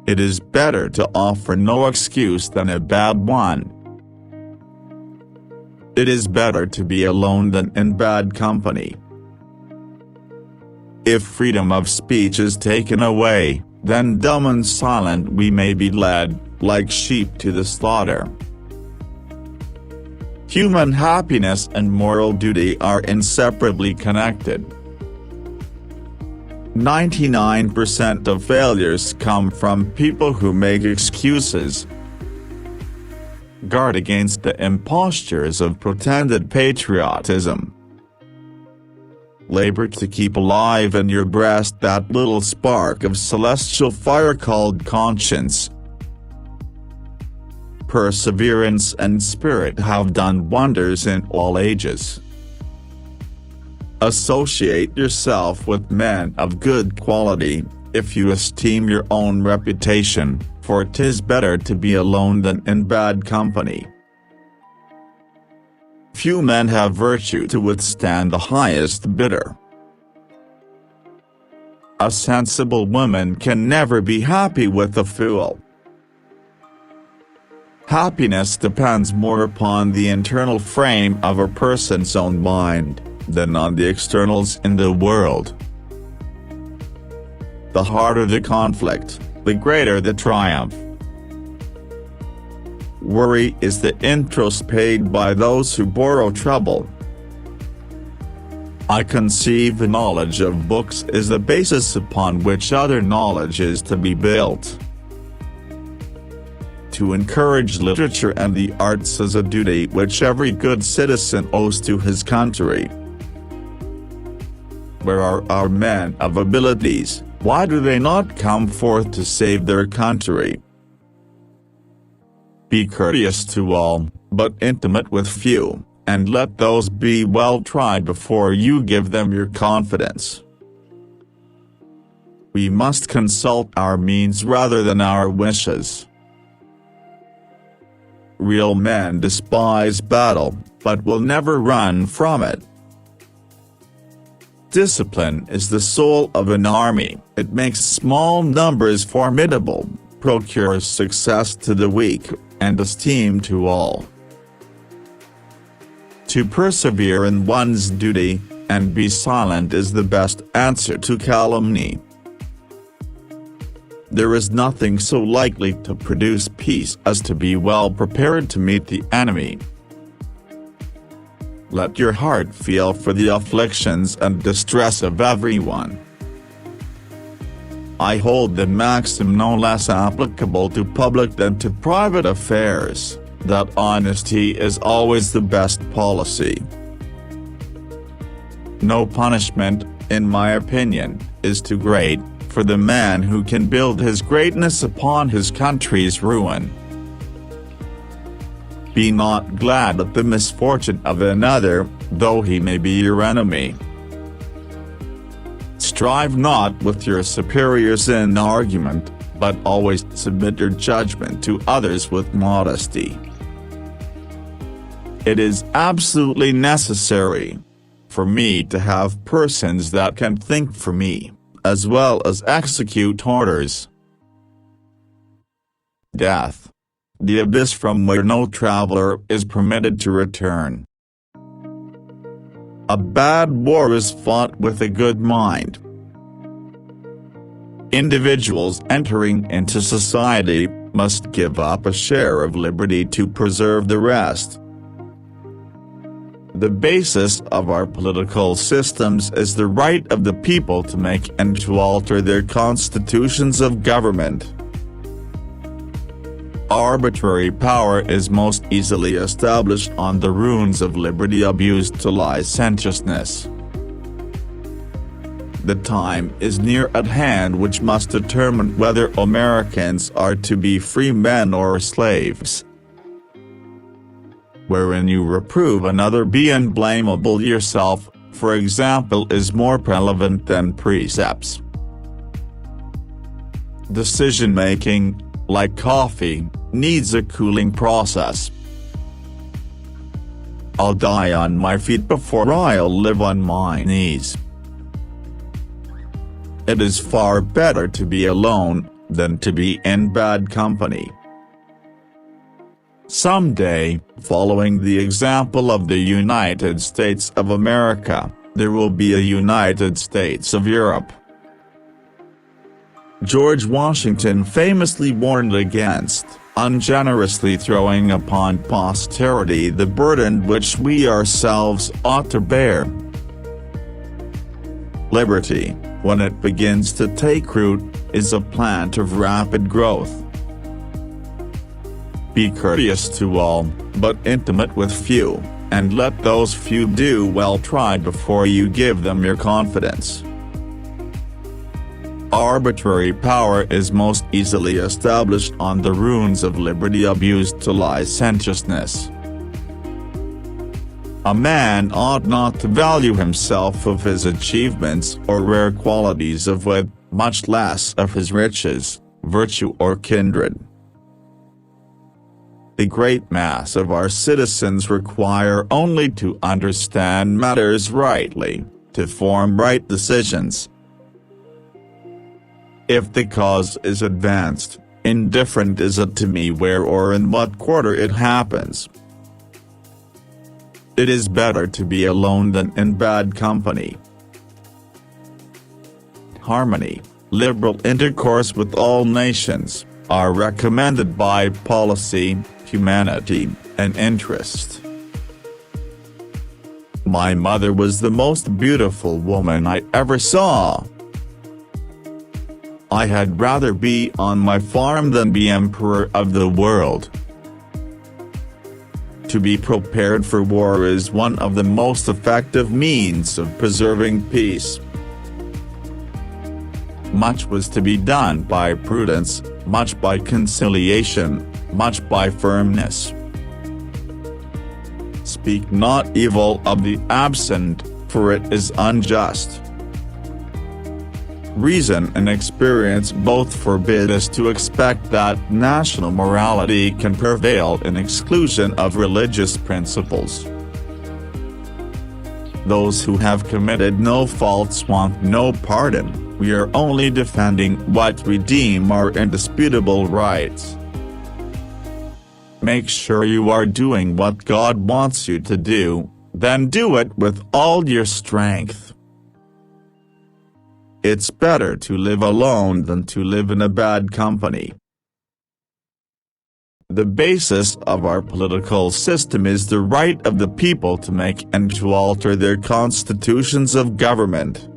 It is better to offer no excuse than a bad one. It is better to be alone than in bad company. If freedom of speech is taken away, then dumb and silent we may be led, like sheep to the slaughter. Human happiness and moral duty are inseparably connected. 99% of failures come from people who make excuses. Guard against the impostures of pretended patriotism. Labor to keep alive in your breast that little spark of celestial fire called conscience. Perseverance and spirit have done wonders in all ages. Associate yourself with men of good quality, if you esteem your own reputation, for 'tis better to be alone than in bad company. Few men have virtue to withstand the highest bidder. A sensible woman can never be happy with a fool. Happiness depends more upon the internal frame of a person's own mind than on the externals in the world. The harder the conflict, the greater the triumph. Worry is the interest paid by those who borrow trouble. I conceive the knowledge of books is the basis upon which other knowledge is to be built. To encourage literature and the arts is a duty which every good citizen owes to his country. Where are our men of abilities? Why do they not come forth to save their country? Be courteous to all, but intimate with few, and let those be well tried before you give them your confidence. We must consult our means rather than our wishes. Real men despise battle, but will never run from it. Discipline is the soul of an army. It makes small numbers formidable, procures success to the weak, and esteem to all. To persevere in one's duty, and be silent is the best answer to calumny. There is nothing so likely to produce peace as to be well prepared to meet the enemy. Let your heart feel for the afflictions and distress of everyone. I hold the maxim no less applicable to public than to private affairs, that honesty is always the best policy. No punishment, in my opinion, is too great for the man who can build his greatness upon his country's ruin. Be not glad at the misfortune of another, though he may be your enemy. Strive not with your superiors in argument, but always submit your judgment to others with modesty. It is absolutely necessary for me to have persons that can think for me, as well as execute orders. Death. The abyss from where no traveler is permitted to return. A bad war is fought with a good mind. Individuals entering into society must give up a share of liberty to preserve the rest. The basis of our political systems is the right of the people to make and to alter their constitutions of government. Arbitrary power is most easily established on the ruins of liberty abused to licentiousness. The time is near at hand which must determine whether Americans are to be free men or slaves. Wherein you reprove another be unblameable yourself, for example, is more relevant than precepts. Decision-making, like coffee, needs a cooling process. I'll die on my feet before I'll live on my knees. It is far better to be alone, than to be in bad company. Someday, following the example of the United States of America, there will be a United States of Europe. George Washington famously warned against ungenerously throwing upon posterity the burden which we ourselves ought to bear. Liberty, when it begins to take root, is a plant of rapid growth. Be courteous to all, but intimate with few, and let those few do well try before you give them your confidence. Arbitrary power is most easily established on the ruins of liberty abused to licentiousness. A man ought not to value himself of his achievements or rare qualities of wit, much less of his riches, virtue or kindred. The great mass of our citizens require only to understand matters rightly, to form right decisions. If the cause is advanced, indifferent is it to me where or in what quarter it happens. It is better to be alone than in bad company. Harmony, liberal intercourse with all nations, are recommended by policy, humanity, and interest. My mother was the most beautiful woman I ever saw. I had rather be on my farm than be emperor of the world. To be prepared for war is one of the most effective means of preserving peace. Much was to be done by prudence, much by conciliation, much by firmness. Speak not evil of the absent, for it is unjust. Reason and experience both forbid us to expect that national morality can prevail in exclusion of religious principles. Those who have committed no faults want no pardon. We are only defending what we deem our indisputable rights. Make sure you are doing what God wants you to do, then do it with all your strength. It's better to live alone than to live in a bad company. The basis of our political system is the right of the people to make and to alter their constitutions of government.